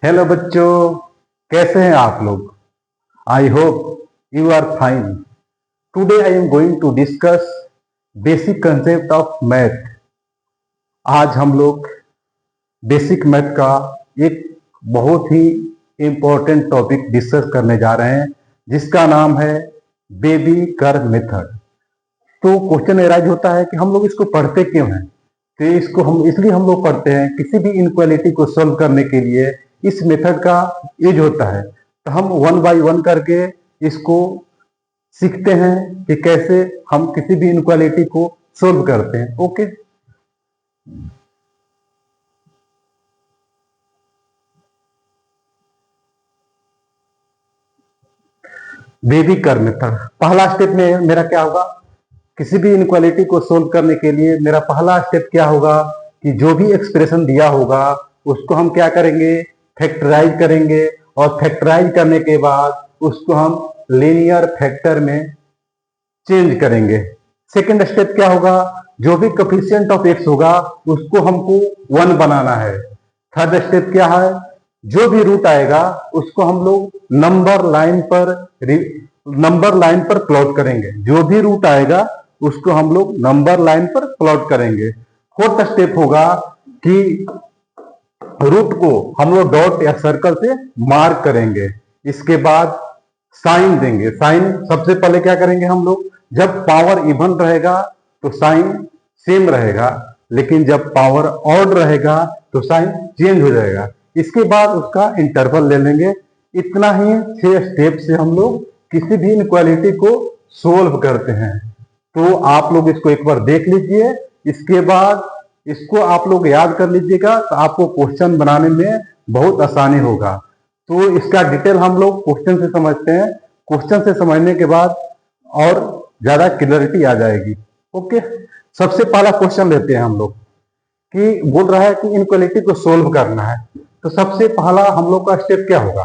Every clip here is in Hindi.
हेलो बच्चों, कैसे हैं आप लोग? I hope you are fine. Today I am going to discuss basic concept of math. आज हम लोग बेसिक मैथ का एक बहुत ही इंपॉर्टेंट टॉपिक डिस्कस करने जा रहे हैं, जिसका नाम है बेबी कर्व मेथड। तो क्वेश्चन एराइज होता है कि हम लोग इसको पढ़ते क्यों हैं? तो इसको हम इसलिए हम लोग पढ़ते हैं, किसी भी इनक्वालिटी को सॉल्व करने के लिए इस मेथड का यूज होता है। तो हम वन बाय वन करके इसको सीखते हैं कि कैसे हम किसी भी इनक्वालिटी को सॉल्व करते हैं। Okay, baby curve method. पहला स्टेप में मेरा क्या होगा? किसी भी इनक्वालिटी को सोल्व करने के लिए मेरा पहला स्टेप क्या होगा कि जो भी एक्सप्रेशन दिया होगा उसको हम क्या करेंगे? फैक्टराइज करेंगे, और फैक्टराइज करने के बाद उसको हम लीनियर फैक्टर में चेंज करेंगे। सेकंड स्टेप क्या होगा? जो भी कोफिशिएंट ऑफ एक्स होगा उसको हमको 1 बनाना है। थर्ड स्टेप क्या है? जो भी रूट आएगा उसको हम लोग नंबर लाइन पर प्लॉट करेंगे। जो भी रूट आएगा उसको हम लोग नंबर लाइन पर प्लॉट करेंगे। फोर्थ स्टेप होगा कि रूट को हम लोग डॉट या सर्कल से मार्क करेंगे। इसके बाद साइन देंगे। साइन सबसे पहले क्या करेंगे हम लोग? जब पावर इवन रहेगा तो साइन सेम रहेगा, लेकिन जब पावर ऑड रहेगा तो साइन चेंज हो जाएगा। इसके बाद उसका इंटरवल ले लेंगे। इतना ही 6 स्टेप से हम लोग किसी भी इनक्वालिटी को सोल्व करते हैं। तो आप लोग इसको एक बार देख लीजिए, इसके बाद इसको आप लोग याद कर लीजिएगा, तो आपको क्वेश्चन बनाने में बहुत आसानी होगा। तो इसका डिटेल हम लोग क्वेश्चन से समझते हैं। क्वेश्चन से समझने के बाद और ज्यादा क्लियरिटी आ जाएगी। ओके, सबसे पहला क्वेश्चन लेते हैं हम लोग कि बोल रहा है कि इनक्वालिटी को सोल्व करना है। तो सबसे पहला हम लोग का स्टेप क्या होगा?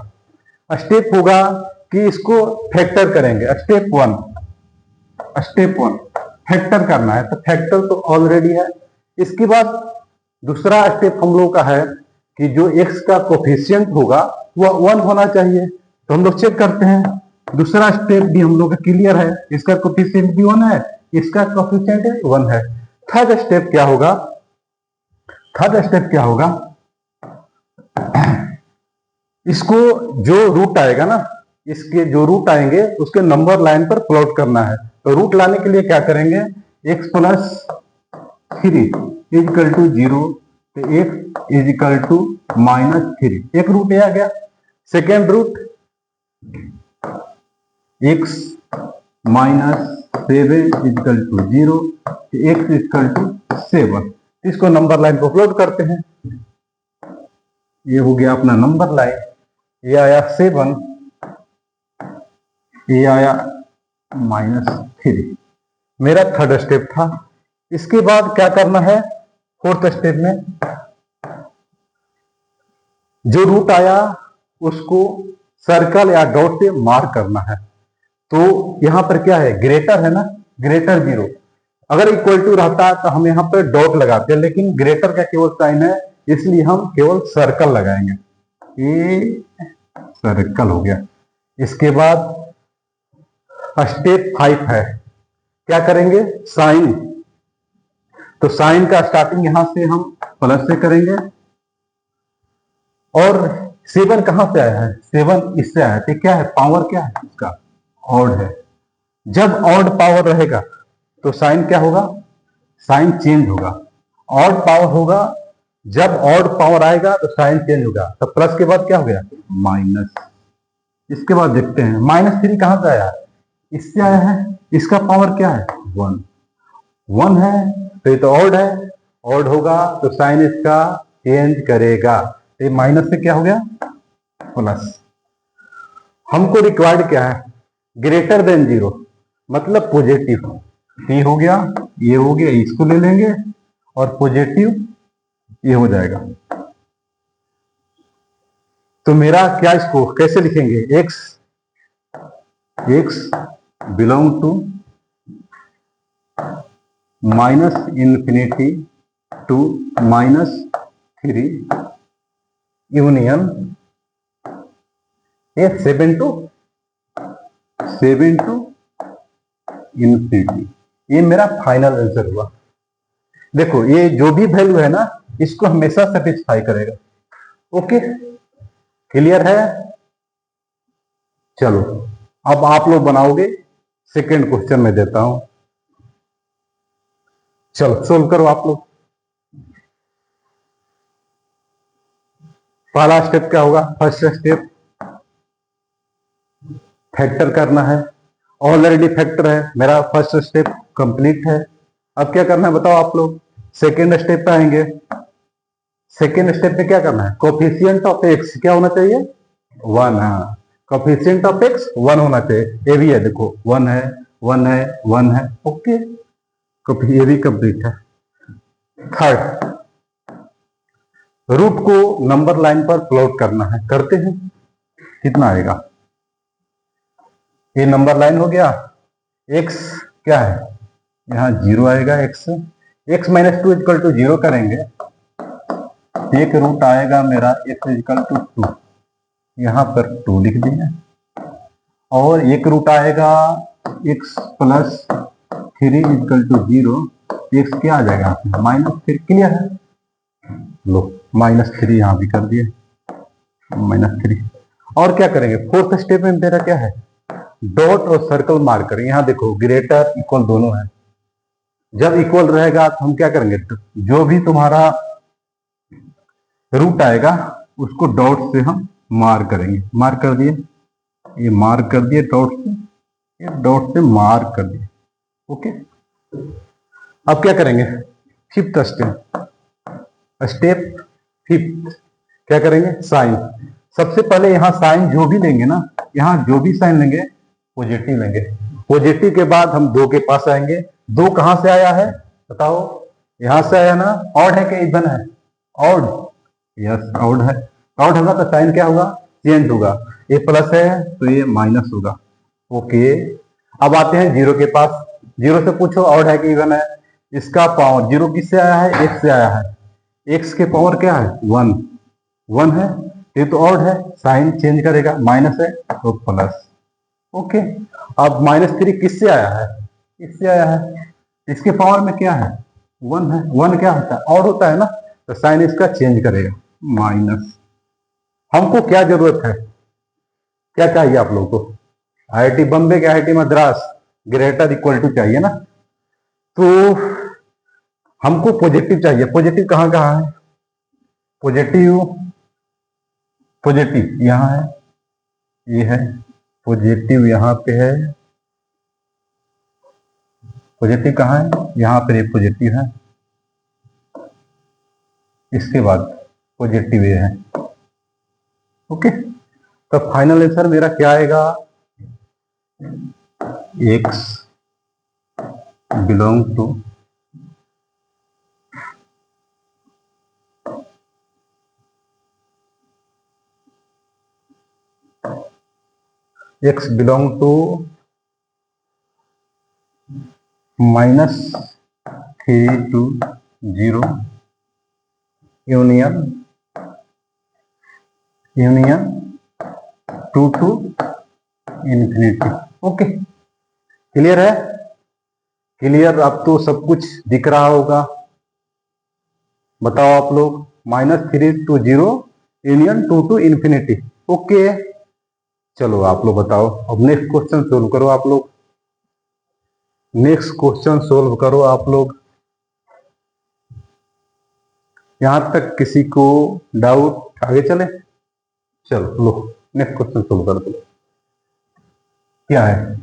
स्टेप होगा कि इसको फैक्टर करेंगे। स्टेप वन फैक्टर करना है। तो फैक्टर तो ऑलरेडी है। इसके बाद दूसरा स्टेप हम लोग का है कि जो x का कोफिशिएंट होगा वह 1 होना चाहिए। तो हम लोग चेक करते हैं। दूसरा स्टेप भी हम लोग का क्लियर है, इसका कोफिशिएंट भी 1 है, इसका कोफिशिएंट 1 है। थर्ड स्टेप क्या होगा? इसको जो रूट आएगा ना, इसके जो रूट आएंगे उसके नंबर लाइन पर प्लॉट करना है। तो रूट लाने के लिए क्या करेंगे? x प्लस 3 इजिकल टू 0, तो x इजिकल टू -3। एक रूट आ गया। Second root x -7 equal to 0, तो x इजिकल टू 7। इसको नंबर लाइन को प्लॉट करते हैं। ये हो गया अपना नंबर लाइन। ये आया 7, ये आया -3। मेरा थर्ड स्टेप था। इसके बाद क्या करना है? फोर्थ स्टेप में जो रूट आया उसको सर्कल या डॉट से मार्क करना है। तो यहां पर क्या है? ग्रेटर है ना, ग्रेटर 0। अगर इक्वल टू रहता तो हम यहां पर डॉट लगाते हैं, लेकिन ग्रेटर का केवल साइन है, इसलिए हम केवल सर्कल लगाएंगे। ये सर्कल हो गया। इसके बाद स्टेप 5 है। क्या करेंगे? साइन। तो साइन का स्टार्टिंग यहां से हम प्लस से करेंगे। और 7 कहां से आया है? 7 इससे आया है। तो क्या है? पावर क्या है इसका? ऑड है। जब ऑड पावर रहेगा तो साइन क्या होगा? साइन चेंज होगा। ऑड पावर होगा, जब ऑड पावर आएगा तो साइन चेंज होगा। तो प्लस के बाद क्या हो गया? माइनस। इसके बाद देखते हैं -3 कहां से आया? इससे आया है। इसका पावर क्या है? 1 है, तो ये तो ऑड है। ऑड होगा तो साइन इसका चेंज करेगा। ये माइनस से क्या हो गया? प्लस। हमको रिक्वायर्ड क्या है? ग्रेटर देन 0, मतलब पॉजिटिव। ये हो गया, ये हो गया, इसको ले लेंगे और पॉजिटिव ये हो जाएगा। तो मेरा क्या, इसको कैसे लिखेंगे? x belong to -∞ to -3 union ये 7 टू इंफिनिटी, ये मेरा फाइनल आंसर हुआ। देखो ये जो भी वैल्यू है ना, इसको हमेशा सेटिस्फाई करेगा। ओके, क्लियर है? चलो अब आप लोग बनाओगे। सेकेंड क्वेश्चन में देता हूं, चलो सोल्व करो आप लोग। पहला स्टेप क्या होगा? फर्स्ट स्टेप फैक्टर करना है। ऑलरेडी फैक्टर है, मेरा फर्स्ट स्टेप कंप्लीट है। अब क्या करना है बताओ आप लोग? सेकेंड स्टेप पे आएंगे। सेकेंड स्टेप पे क्या करना है? कोफिशिएंट ऑफ एक्स क्या होना चाहिए? 1। हाँ, कोफिशिएंट ऑफ एक्स 1 होना चाहिए। ये भी है, देखो 1 है, 1 है, 1 है। ओके, ये भी कंप्लीट है। थर्ड, रूट को नंबर लाइन पर प्लॉट करना है। करते हैं, कितना आएगा? ये नंबर लाइन हो गया। एक्स क्या है? यहाँ 0 आएगा। एक्स माइनस 2 इक्वल टू 0 करेंगे, एक रूट आएगा मेरा एक्स इक्वल टू 2, यहाँ पर 2 लिख दिए। और एक रूट आएगा x plus 3 equal to 0, x क्या आ जाएगा? -3। क्लियर है? लो -3 यहाँ भी कर दिए, -3। और क्या करेंगे? फोर्थ स्टेप में मेरा क्या है? डॉट और सर्कल मार्क करेंगे। यहाँ देखो ग्रेटर इक्वल दोनों है। जब इक्वल रहेगा तो हम क्या करेंगे? तो जो भी तुम्हारा रूट आएगा उसको डॉट से हम मार्क करेंगे। मार्क कर दिए, ये मार्क कर दिए डॉट से, ये डॉट से मार्क कर दिए। ओके, अब क्या करेंगे? फिफ्थ स्टेप फिफ्थ क्या करेंगे? साइन। सबसे पहले यहाँ साइन जो भी लेंगे ना, यहाँ जो भी साइन लेंगे पॉजिटिव लेंगे। पॉजिटिव के बाद हम 2 के पास आएंगे। 2 कहां से आया है बताओ? यहां से आया ना। ऑड है कि इवन है? ऑड, यस ऑड है। ऑड होगा तो साइन क्या होगा? चेंज होगा। ये प्लस है तो ये माइनस होगा। ओके, अब आते हैं 0 के पास। 0 से पूछो ऑड है कि इवन है? इसका पावर 0 किससे आया है? एक्स से आया है। एक्स के पावर क्या है? 1 है, ये तो ऑड है, साइन चेंज करेगा। माइनस है तो प्लस। ओके, अब -3 किससे आया है? इससे आया है। इसके पावर में क्या है? 1 है। 1 क्या होता है? ऑड होता है ना, तो साइन इसका चेंज करेगा, माइनस। हमको क्या जरूरत है? क्या चाहिए आप लोगों को? आईआईटी बम्बे के IIT Madras greater equal to चाहिए ना, तो हमको पॉजिटिव चाहिए। पॉजिटिव कहाँ कहाँ है? पॉजिटिव पॉजिटिव यहाँ है, ये है पॉजिटिव, यहाँ पे है पॉजिटिव। कहाँ है? यहाँ पर ये पॉजिटिव है, इसके बाद पॉजिटिव ये है। ओके, तो फाइनल आंसर मेरा क्या आएगा? X belong to x belong to -3 to 0 union 2 to infinity. Okay, clear है? क्लियर? अब तो सब कुछ दिख रहा होगा। बताओ आप लोग, -3 to 0 union 2 to infinity. Okay, चलो आप लोग बताओ। अब नेक्स्ट क्वेश्चन सोल्व करो आप लोग। नेक्स्ट क्वेश्चन सोल्व करो आप लोग। यहां तक किसी को डाउट? आगे चले? चलो लो नेक्स्ट क्वेश्चन सोल्व कर दो। क्या है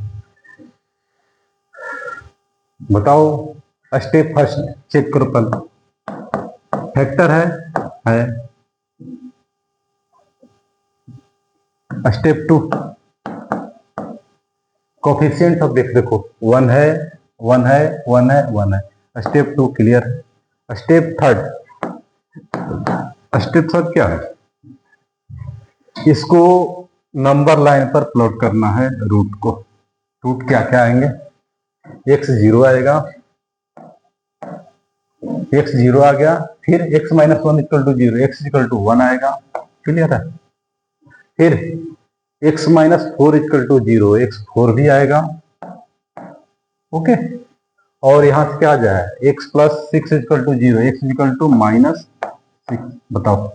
बताओ? स्टेप फर्स्ट चेक करो पहले। फैक्टर है। स्टेप 2 कोफिशिएंट ऑफ एक्स, देखो 1 है, 1 है, 1 है, 1 है। स्टेप 2 क्लियर है। स्टेप थर्ड क्या है? इसको नंबर लाइन पर प्लॉट करना है रूट को। रूट क्या क्या आएंगे? x 0 आएगा, x 0 आ गया, फिर x -1 equal to 0, x equal to 1 आएगा। क्लियर है? फिर x minus 4 equal to 0, x4 भी आएगा। ओके, और यहां से क्या आ जाए, x plus 6 equal to 0, x equal to minus 6। बताओ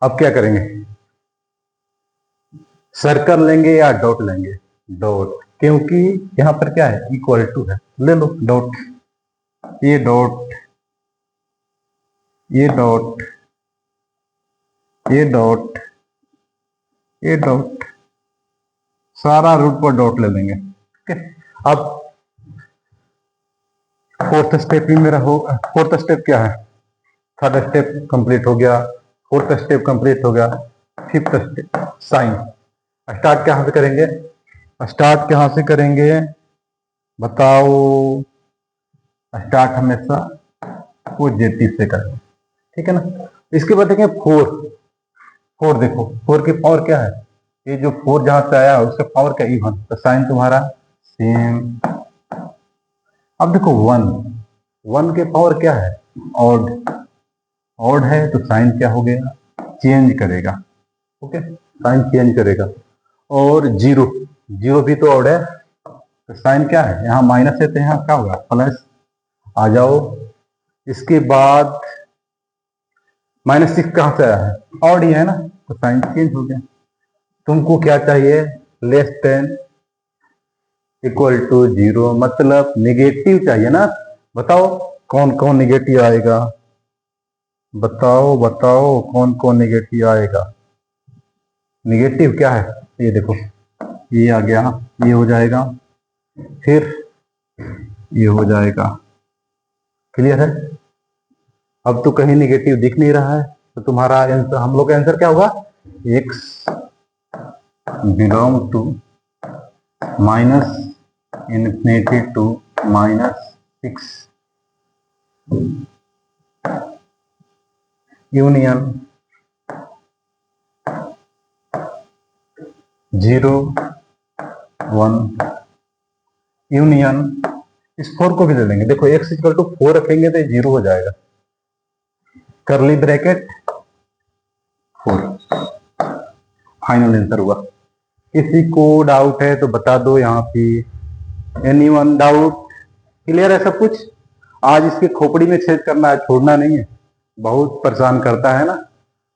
अब क्या करेंगे, सर्कल लेंगे या डॉट लेंगे? डॉट, क्योंकि यहां पर क्या है, इक्वल टू है, ले लो डॉट। ये डॉट, ये डॉट, ये डॉट, ये डॉट, सारा रूट पर डॉट ले लेंगे। ठीक है, अब फोर्थ स्टेप भी मेरा हो, फोर्थ स्टेप क्या है, थर्ड स्टेप कंप्लीट हो गया, फोर्थ स्टेप कंप्लीट हो गया, फिफ्थ स्टेप साइन। स्टार्ट कहां से करेंगे, स्टार्ट कहां से करेंगे बताओ, स्टार्ट हमेशा पॉजिटिव से करेंगे। ठीक है ना, इसके बाद देखें फोर। फोर देखो, फोर की पावर क्या है, ये जो फोर जहां से आया उसका पावर क्या, इवन, तो साइन तुम्हारा सेम। अब देखो वन, वन के पावर क्या है, ऑड, ऑड है तो साइन क्या हो गया, चेंज करेगा। ओके, साइन चेंज करेगा। और जीरो, जीरो भी तो ऑड है, तो साइन क्या है, यहाँ माइनस है तो यहाँ क्या होगा, प्लस। आ जाओ, इसके बाद -6 कहां से आया है, ऑड ही है ना, तो साइन चेंज हो गया। तुमको क्या चाहिए, लेस देन इक्वल टू 0, मतलब निगेटिव चाहिए ना। बताओ कौन कौन निगेटिव आएगा, बताओ बताओ कौन कौन निगेटिव आएगा। निगेटिव क्या है, ये देखो, ये आ गया, ये हो जाएगा, फिर ये हो जाएगा। क्लियर है, अब तो कहीं निगेटिव दिख नहीं रहा है, तो तुम्हारा आंसर, हम लोग का आंसर क्या होगा, x belong to -∞ to -6 union 0 1 union, इस 4 को भी ले लेंगे। देखो x इक्वल टू 4 रखेंगे तो 0 हो जाएगा, करली ब्रैकेट 4, फाइनल आंसर हुआ। किसी को डाउट है तो बता दो यहाँ पे, एनीवन डाउट, क्लियर है सब कुछ। आज इसके खोपड़ी में छेद करना है, छोड़ना नहीं है, बहुत परेशान करता है ना,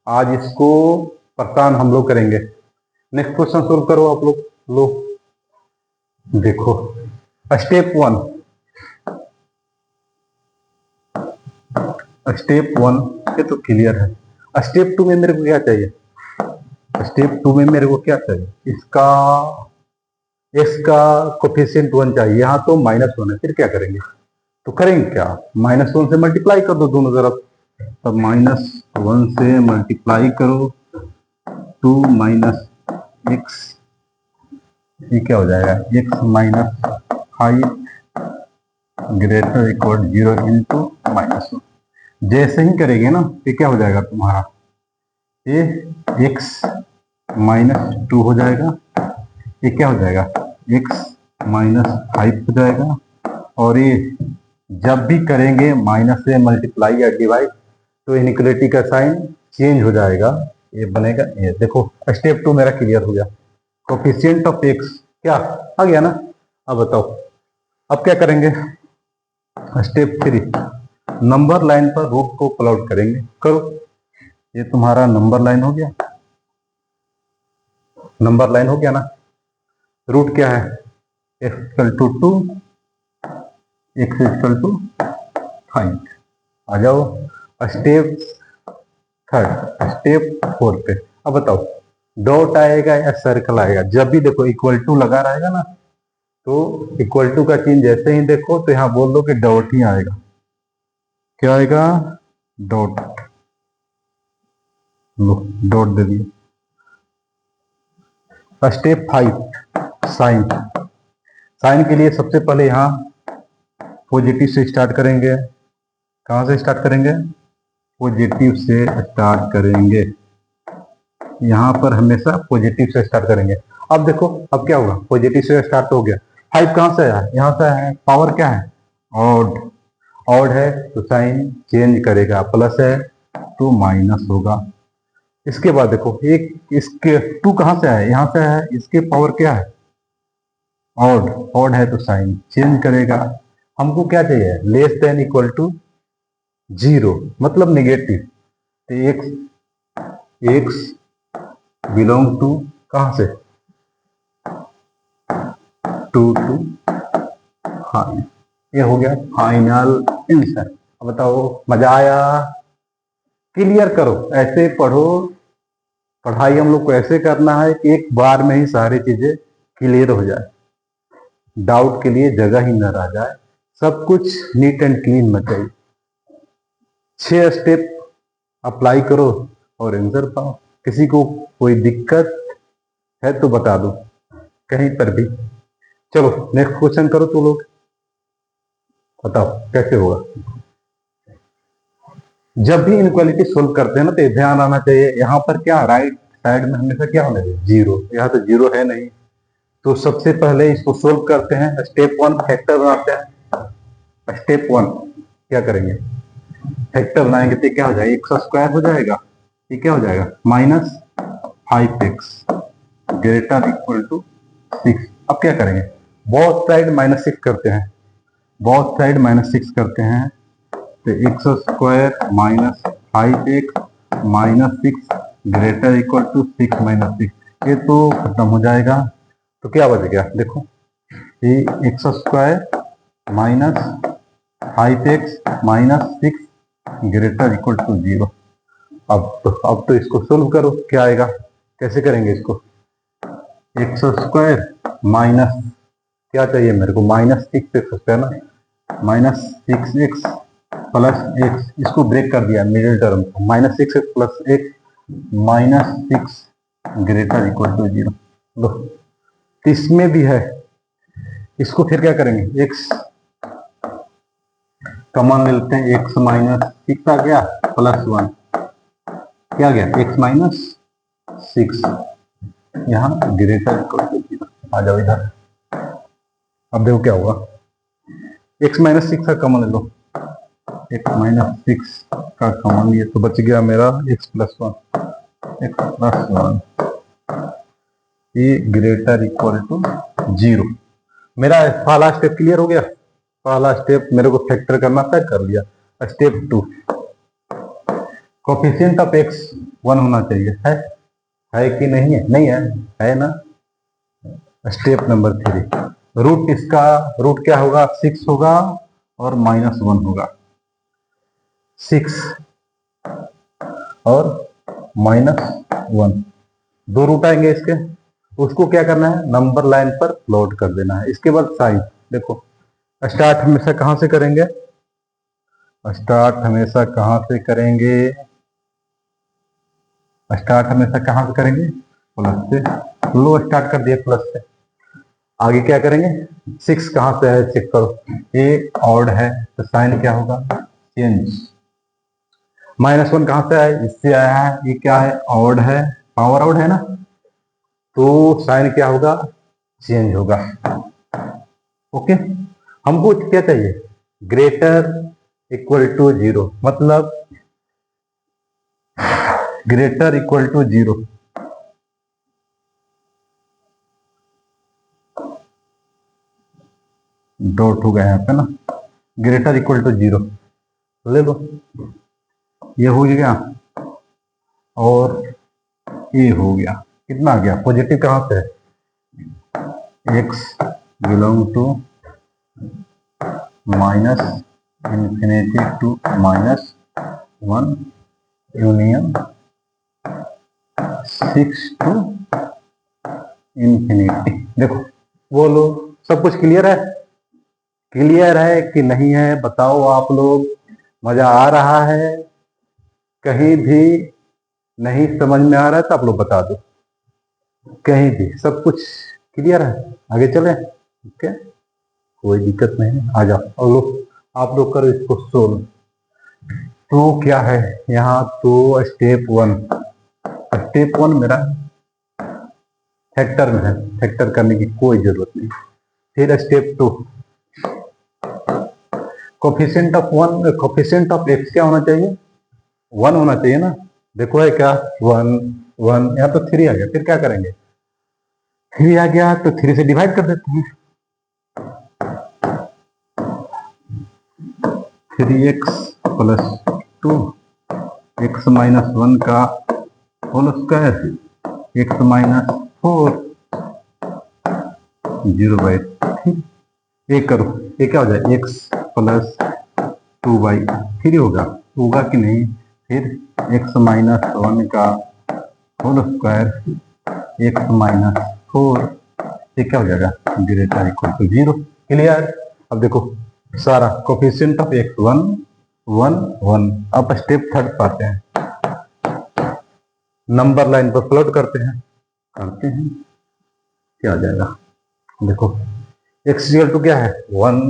आज इसको परेशान हम लोग करेंगे। नेक्स्ट क्वेश्चन सोल्व करो आप लोग। लो देखो, स्टेप 1, स्टेप 1 ये तो क्लियर है। स्टेप 2 में मेरे को क्या चाहिए, स्टेप 2 में मेरे को क्या चाहिए, इसका x का कोफिशिएंट 1 चाहिए, यहाँ तो -1 है, फिर क्या करेंगे, तो करेंगे क्या, -1 से मल्टीप्लाई कर दो दोनों तरफ, तब -1 से मल्टीप्लाई करो 2 - x, ये क्या हो जाएगा, x -5 ग्रेटर इक्वल 0 इंटू -1। जैसे ही करेंगे ना, ये क्या हो जाएगा तुम्हारा, ये x -2 हो जाएगा, ये क्या हो जाएगा, x -5 हो जाएगा। और ये जब भी करेंगे माइनस से मल्टीप्लाई या डिवाइड, तो इनइक्वालिटी का साइन चेंज हो जाएगा, ये बनेगा ये। देखो स्टेप 2 मेरा क्लियर हो गया, कोफिशिएंट ऑफ x क्या आ गया ना। अब बताओ अब क्या करेंगे, स्टेप 3, नंबर लाइन पर रूट को प्लॉट करेंगे। करो, ये तुम्हारा नंबर लाइन हो गया, नंबर लाइन हो गया ना। रूट क्या है, x equal to 2, x equal to 5। आ जाओ स्टेप 3, स्टेप 4 पे। अब बताओ डॉट आएगा या सर्कल आएगा, जब भी देखो इक्वल टू लगा रहेगा ना, तो इक्वल टू का चिन्ह जैसे ही देखो तो यहां बोल दो कि डॉट ही आएगा। क्या आएगा, डॉट, लो डॉट दे दिए। Step 5, sign. साइन के लिए सबसे पहले यहां पॉजिटिव से स्टार्ट करेंगे। कहां से स्टार्ट करेंगे, पॉजिटिव से स्टार्ट करेंगे, यहां पर हमेशा पॉजिटिव से स्टार्ट करेंगे। अब देखो अब क्या होगा, पॉजिटिव से स्टार्ट हो गया, 5 कहां से आया, यहां से आया है, पावर क्या है, ऑड, ऑड है तो साइन चेंज करेगा, प्लस है तो माइनस होगा। इसके बाद देखो एक इसके 2 कहां से आया, यहां से आया, इसके पावर क्या है, ऑड, ऑड है तो साइन चेंज करेगा। हमको क्या चाहिए, लेस देन इक्वल टू 0 मतलब नेगेटिव। तो एक्स बिलोंग टू कहां से, 2 टू हाँ, ये हो गया फाइनल आंसर। अब बताओ मजा आया, क्लियर करो, ऐसे पढ़ो। पढ़ाई हम लोग को ऐसे करना है कि एक बार में ही सारी चीजें क्लियर हो जाए, डाउट के लिए जगह ही न रह जाए, सब कुछ नीट एंड क्लीन में चाहिए। 6 स्टेप अप्लाई करो और आंसर पाओ। किसी को कोई दिक्कत है तो बता दो कहीं पर भी। चलो नेक्स्ट क्वेश्चन करो तो लोग, बताओ कैसे होगा। जब भी इनक्वालिटी सोल्व करते हैं ना तो ध्यान आना चाहिए, यहां पर क्या राइट साइड में हमेशा क्या होना चाहिए, 0। यहाँ तो 0 है नहीं, तो सबसे पहले इसको सोल्व करते हैं। स्टेप 1 फैक्टर बनाते हैं। स्टेप 1 क्या करेंगे, फैक्टर बनाएंगे तो क्या हो जाएगा, एक्स स्क्वायर हो जाएगा, ये क्या हो जाएगा -5x ग्रेटर इक्वल टू 6। अब क्या करेंगे, बोथ साइड -6 करते हैं, बोथ साइड -6 करते हैं, तो x square -5x -6 greater equal to 6 -6, ये तो खत्म हो जाएगा। तो क्या बच गया देखो, ये x square -5x -6 greater equal to 0। अब तो इसको सोल्व करो, क्या आएगा, कैसे करेंगे इसको, एक्स स्क्वायर माइनस क्या चाहिए मेरे को, -6x है ना, -6x प्लस x, इसको ब्रेक कर दिया मिडिल टर्म को, -6x plus x -6 greater equal to 0। लो इसमें भी है, इसको फिर क्या करेंगे, x कॉमन ले लेते हैं, x -6 आ गया +1, क्या गया x -6, यहाँ ग्रेटर इक्वल टू 0। आ जाओ इधर, अब देखो क्या होगा, x -6 का कॉमन ले लो, x -6 का कॉमन लिया तो बच गया मेरा x +1, ये ग्रेटर इक्वल टू 0। मेरा पहला स्टेप क्लियर हो गया, पहला स्टेप मेरे को फैक्टर करना था, कर लिया। स्टेप 2 कोफिशिएंट ऑफ x 1 होना चाहिए, है कि नहीं है, नहीं है ना। स्टेप नंबर 3 रूट, इसका रूट क्या होगा, 6 होगा और -1 होगा, 6 और -1 दो रूट आएंगे इसके, उसको क्या करना है, नंबर लाइन पर प्लॉट कर देना है। इसके बाद साइन, देखो स्टार्ट हमेशा कहां से करेंगे, स्टार्ट हमेशा कहां से करेंगे, स्टार्ट हमेशा कहां से करेंगे, प्लस से। लो स्टार्ट कर दिया प्लस से, आगे क्या करेंगे, 6 कहां से है चेक करो, ये ऑड है तो साइन क्या होगा, चेंज। -1 कहां से आया, इससे आया है, ये क्या है, ऑड है, पावर ऑड है ना, तो साइन क्या होगा, चेंज होगा। ओके, हमको क्या चाहिए, ग्रेटर इक्वल टू 0, मतलब ग्रेटर इक्वल टू 0, डॉट हो गया यहाँ पे ना, ग्रेटर इक्वल टू 0 ले लो, ये हो गया और ये हो गया, कितना आ गया, पॉजिटिव कहां से है, x belong to -∞ to -1 union 6 to ∞। देखो बोलो सब कुछ क्लियर है, क्लियर है कि नहीं है, बताओ आप लोग, मजा आ रहा है, कहीं भी नहीं समझ में आ रहा है तो आप लोग बता दो, कहीं भी सब कुछ क्लियर है, आगे चले, ओके कोई दिक्कत नहीं है, आ जाओ और लोग आप लोग करो इसको सोल्व। तो क्या है यहाँ, तो स्टेप 1 मेरा फैक्टर में है, फैक्टर करने की कोई जरूरत नहीं। फिर स्टेप 2 कोफिशिएंट ऑफ x क्या होना चाहिए, 1 होना चाहिए ना, देखो है क्या, 1 1, यहाँ तो 3 आ गया, फिर क्या करेंगे, 3 आ गया तो 3 से डिवाइड कर देते हैं। 3x + 2 x - 1 का होल स्क्वायर, x - 4 0/3। ये करो, ये क्या हो जाए, x + 2/3 होगा कि नहीं। फिर x - 1 का होल स्क्वायर, x - 4, ये क्या हो जाएगा, > 0। क्लियर। अब देखो सारा कोफिशिएंट ऑफ x 1 1 1। अब स्टेप थर्ड पर आते हैं, नंबर लाइन पर प्लॉट करते हैं क्या आ जाएगा, देखो x = क्या है, 1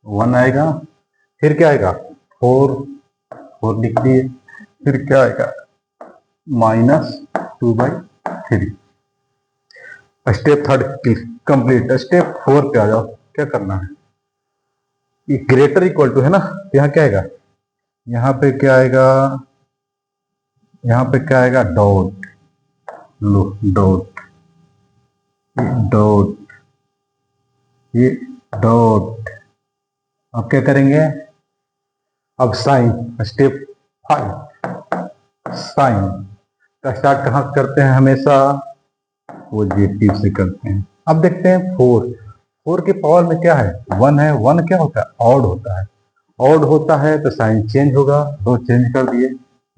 1 आएगा, फिर क्या आएगा 4 4 लिख दिए, फिर क्या आएगा -2/3। Step third complete. स्टेप 4 पे आ जाओ, क्या करना है, ये ग्रेटर इक्वल टू है ना, तो यहाँ क्या आएगा, यहाँ पे क्या आएगा, यहाँ पे क्या आएगा, डॉट, लो डॉट, डॉट, ये डॉट। अब क्या करेंगे, अब साइन, स्टेप 5 साइन का स्टार्ट कहाँ करते हैं, हमेशा पॉजिटिव से करते हैं। अब देखते हैं 4 के पावर में क्या है, 1 है, 1 क्या होता है, ऑड होता है, ऑड होता है तो साइन चेंज होगा, दो चेंज कर दिए,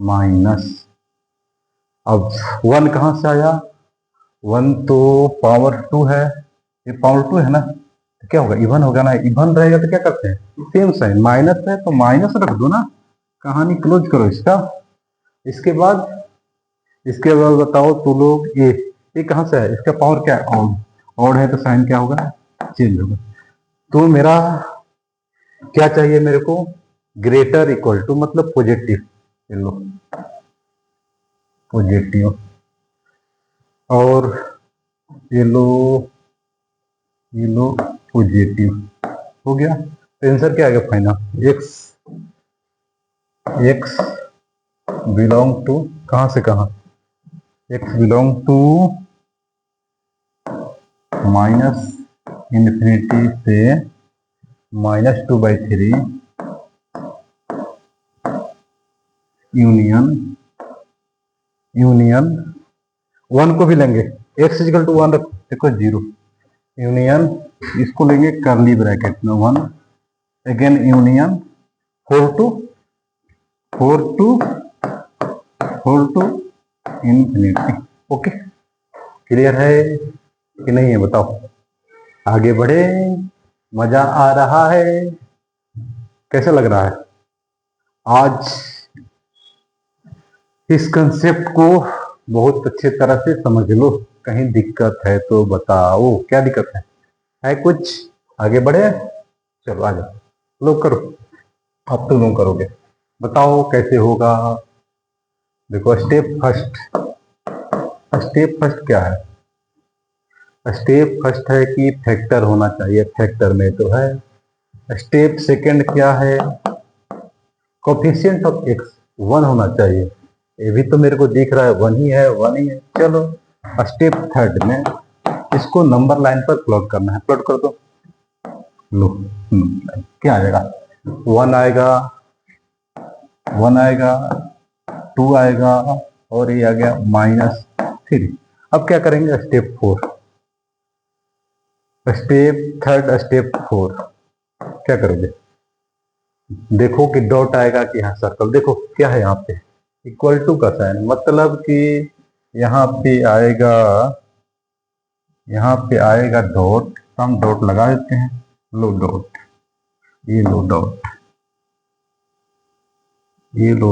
माइनस। अब 1 कहाँ से आया, 1 तो पावर 2 है, ये पावर 2 है ना, तो क्या होगा, इवन होगा ना, इवन रहेगा तो क्या करते हैं, सेम साइन, माइनस है तो माइनस रख दो ना, कहानी क्लोज करो इसका। इसके बाद बताओ तो लोग, ये कहाँ से है, इसका पावर क्या है, ऑड, ऑड है तो साइन क्या होगा, चेंज होगा। तो मेरा क्या चाहिए मेरे को, ग्रेटर इक्वल टू मतलब पॉजिटिव, लो पॉजिटिव, और ये लो पॉजिटिव हो गया। तो आंसर क्या आ गया फाइनल, x बिलोंग टू, कहां से कहां, x बिलोंग टू -∞ से -2/3 यूनियन 1 को भी लेंगे, x = 1 रखो, देखो 0, यूनियन इसको लेंगे करली ब्रैकेट में 1, again union 4 to infinity. Okay, clear है कि नहीं है, बताओ, आगे बढ़े, मजा आ रहा है, कैसा लग रहा है, आज इस कंसेप्ट को बहुत अच्छी तरह से समझ लो, कहीं दिक्कत है तो बताओ, क्या दिक्कत है कुछ, आगे बढ़े, चलो आ जाओ, लो करो, अब तो लो करोगे, बताओ कैसे होगा। देखो स्टेप फर्स्ट क्या है, स्टेप फर्स्ट है कि फैक्टर होना चाहिए, फैक्टर में तो है। स्टेप सेकंड क्या है, कोफिशिएंट ऑफ x 1 होना चाहिए, ये भी तो मेरे को दिख रहा है 1 ही है। चलो स्टेप थर्ड में इसको नंबर लाइन पर प्लॉट करना है, प्लॉट कर दो, लो क्या आ जाएगा, 1 आएगा 2 आएगा, और ये आ गया -3। अब क्या करेंगे, स्टेप 4, स्टेप थर्ड, स्टेप 4 क्या करोगे, देखो कि डॉट आएगा कि यहाँ सर्कल, देखो क्या है यहाँ पे इक्वल टू का साइन, मतलब कि यहाँ पे आएगा डॉट, तो हम डॉट लगा देते हैं, लो डॉट, ये लो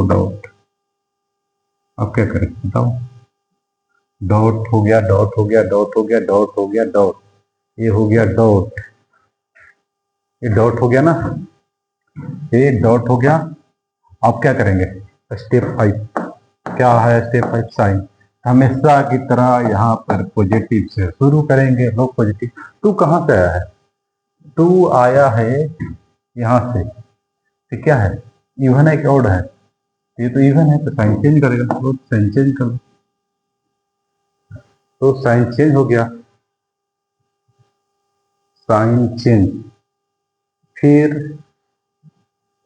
डॉट, अब क्या करें बताओ, डॉट हो गया, ये हो गया डॉट, ये डॉट हो गया ना, ये डॉट हो गया। अब क्या करेंगे, स्टेप 5 क्या है, स्टेप 5 साइन, हमेशा की तरह यहाँ पर पॉजिटिव से शुरू करेंगे, लो पॉजिटिव। 2 कहाँ से आया है, 2 आया है यहाँ से, तो क्या है, इवन है कि ऑड है, ये तो इवन है तो साइन चेंज करेगा, तो साइन चेंज कर दो, तो साइन चेंज हो गया, साइन चेंज। फिर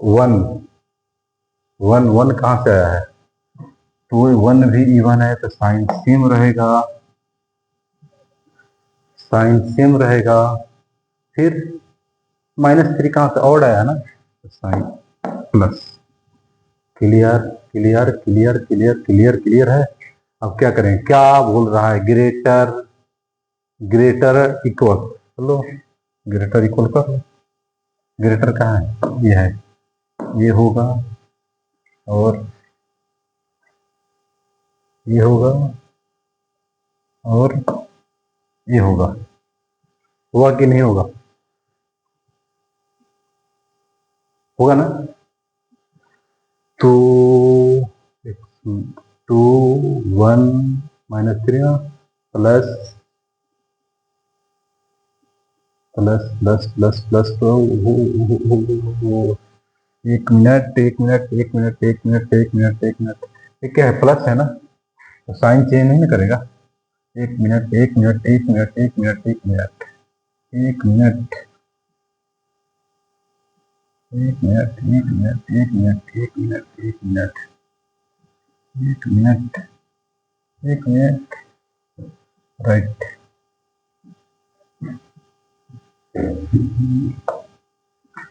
वन, वन वन कहाँ से आया है, तो वन भी इवन है तो साइन सेम रहेगा, साइन सेम रहेगा। फिर -3 कहाँ से, ऑड आया ना, तो sign plus. Clear clear clear clear clear clear है। अब क्या करें, क्या बोल रहा है, ग्रेटर ग्रेटर इक्वल, चलो ग्रेटर इक्वल कर लो। ग्रेटर कहाँ है, ये है, ये होगा और ये होगा और ये होगा, हुआ कि नहीं होगा, होगा ना। तो 2 1 -3 plus plus plus plus plus, तो एक मिनट एक मिनट एक मिनट एक मिनट एक मिनट एक मिनट, ये क्या है, प्लस है ना, तो साइन चेंज नहीं ना करेगा। एक मिनट एक मिनट एक मिनट एक मिनट एक मिनट एक मिनट एक मिनट एक मिनट एक मिनट एक मिनट एक मिनट एक मिनट एक मिनट, राइट।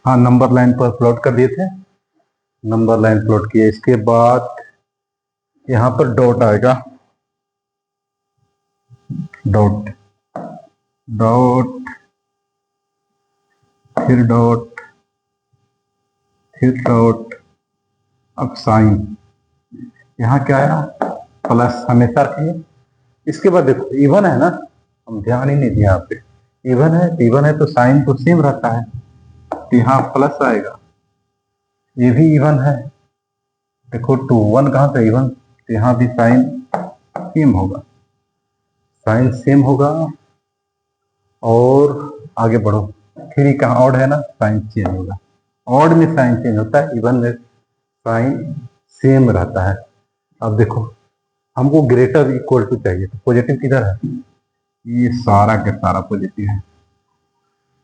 हाँ, नंबर लाइन पर प्लॉट कर दिए थे, नंबर लाइन प्लॉट किए, इसके बाद यहाँ पर डॉट आएगा, डॉट डॉट फिर डॉट फिर डॉट, अब साइन, यहाँ क्या आया, प्लस हमेशा रखिए। इसके बाद देखो इवन है ना, हम ध्यान ही नहीं दिया यहाँ पे, इवन है तो इवन है तो साइन तो सेम रहता है, तो यहाँ प्लस आएगा, ये भी इवन है, देखो 2 1 कहाँ से इवन, तो यहाँ भी साइन सेम होगा, साइन सेम होगा। और आगे बढ़ो, 3 कहाँ ऑड है ना, साइन चेंज होगा, ऑड में साइन चेंज होता है, इवन में साइन सेम रहता है। अब देखो हमको ग्रेटर इक्वल टू चाहिए, तो पॉजिटिव किधर है, ये सारा के सारा पॉजिटिव है,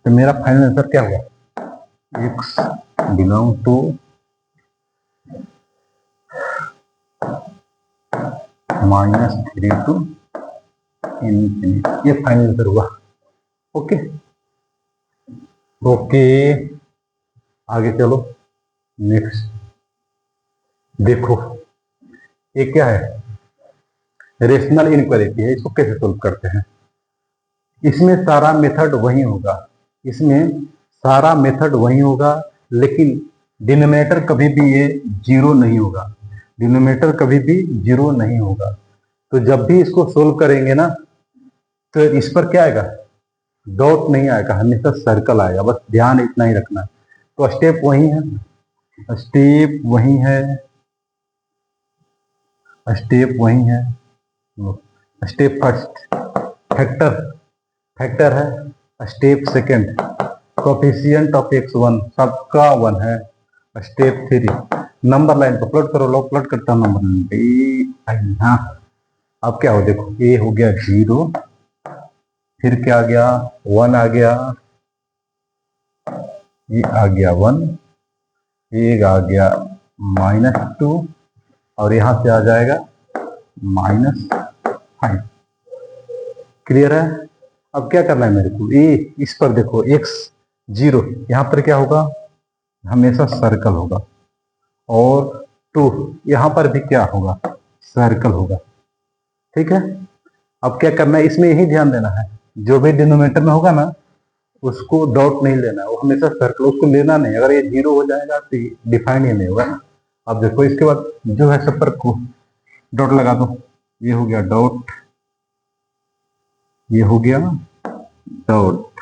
तो मेरा फाइनल आंसर क्या होगा, x belong to -3 to infinity, ये फाइनल आंसर हुआ। ओके ओके, आगे चलो नेक्स्ट। देखो ये क्या है, रेशनल इनक्वालिटी है, इसको कैसे सोल्व करते हैं। इसमें सारा मेथड वही होगा, इसमें सारा मेथड वही होगा, लेकिन डिनोमिनेटर कभी भी ये 0 नहीं होगा, डिनोमिनेटर कभी भी 0 नहीं होगा। तो जब भी इसको सोल्व करेंगे ना, तो इस पर क्या आएगा, डॉट नहीं आएगा, हमेशा सर्कल आएगा, बस ध्यान इतना ही रखना। तो स्टेप वही है, स्टेप वही है, स्टेप वही है, स्टेप फर्स्ट फैक्टर, फैक्टर है, step second coefficient of x1 सबका 1 है, स्टेप 3 नंबर लाइन को प्लॉट करो, लो प्लॉट करता हूं नंबर लाइन पे। हाँ अब क्या हो, देखो ये हो गया 0, फिर क्या आ गया 1 आ गया, ये आ गया 1, ये आ गया -2 और यहां से आ जाएगा -5। क्लियर है। अब क्या करना है मेरे को, ये इस पर देखो x 0, यहां पर क्या होगा, हमेशा सर्कल होगा, और 2 यहां पर भी क्या होगा, सर्कल होगा। ठीक है, अब क्या करना है, इसमें यही ध्यान देना है, जो भी डिनोमिनेटर में होगा ना उसको डॉट नहीं लेना है, वो हमेशा सर्कल, उसको लेना नहीं, अगर ये 0 हो जाएगा तो डिफाइन ही नहीं होगा ना। अब देखो इसके बाद जो है सब पर डॉट लगा दो, ये हो गया डॉट, ये हो गया डॉट।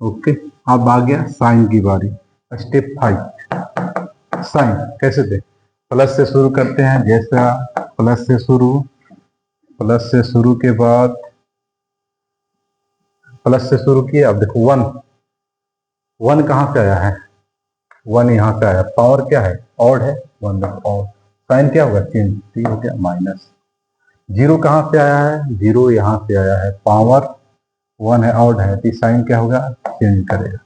ओके, अब आ गया साइन की बारी, स्टेप 5 साइन कैसे दे, प्लस से शुरू करते हैं, जैसा प्लस से शुरू, प्लस से शुरू के बाद प्लस से शुरू किए, अब देखो 1 1 कहां से आया है, 1 यहां से आया, पावर क्या है ऑड है, 1 पावर, साइन क्या होगा चेंज, तो ये हो गया माइनस। जीरो कहाँ से आया है, जीरो यहाँ से आया है, पावर 1 है, ऑड है, तो साइन क्या होगा चेंज करेगा।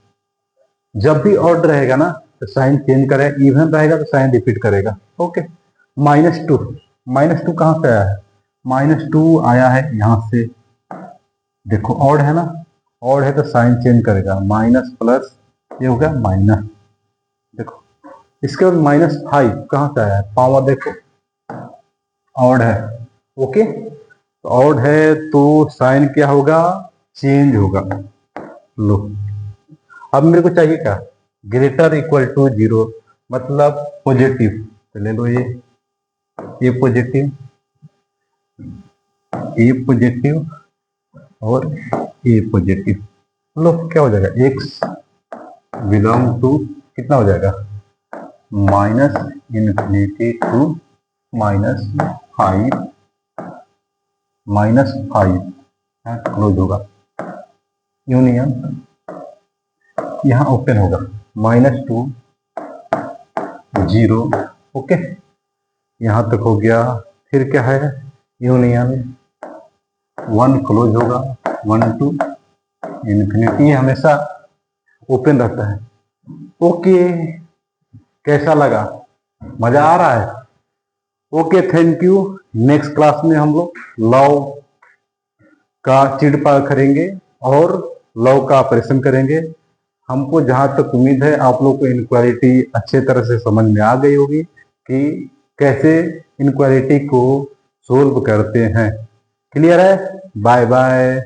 जब भी ऑड रहेगा ना तो साइन चेंज करेगा, इवन रहेगा तो साइन रिपीट करेगा। ओके, -2, -2 कहाँ से आया है, -2 आया है यहाँ से, देखो ऑड है ना, ऑड है तो साइन चेंज करेगा, माइनस प्लस ये हो गया माइनस। देखो इसके बाद -5 कहाँ से आया है, पावर देखो ऑड है। ओके, ऑड है तो साइन क्या होगा चेंज होगा। लो अब मेरे को चाहिए क्या, ग्रेटर इक्वल टू 0, मतलब पॉजिटिव, तो ले लो ये पॉजिटिव, ये पॉजिटिव और ये पॉजिटिव। लो क्या हो जाएगा, x बिलोंग टू कितना हो जाएगा, -∞ टू -5, -5 क्लोज होगा, यूनियन यहाँ ओपन होगा, -2 0। ओके, यहाँ तक हो गया, फिर क्या है यूनियन 1 क्लोज होगा, 1 टू इन्फिनिटी, हमेशा ओपन रहता है। ओके, कैसा लगा, मजा आ रहा है। Okay, thank you. Next class में हम लोग लॉ का चिड़पा करेंगे और लॉ का ऑपरेशन करेंगे। हमको जहां तक उम्मीद है आप लोग को इनक्वालिटी अच्छे तरह से समझ में आ गई होगी कि कैसे इनक्वालिटी को सोल्व करते हैं। क्लियर है, बाय बाय।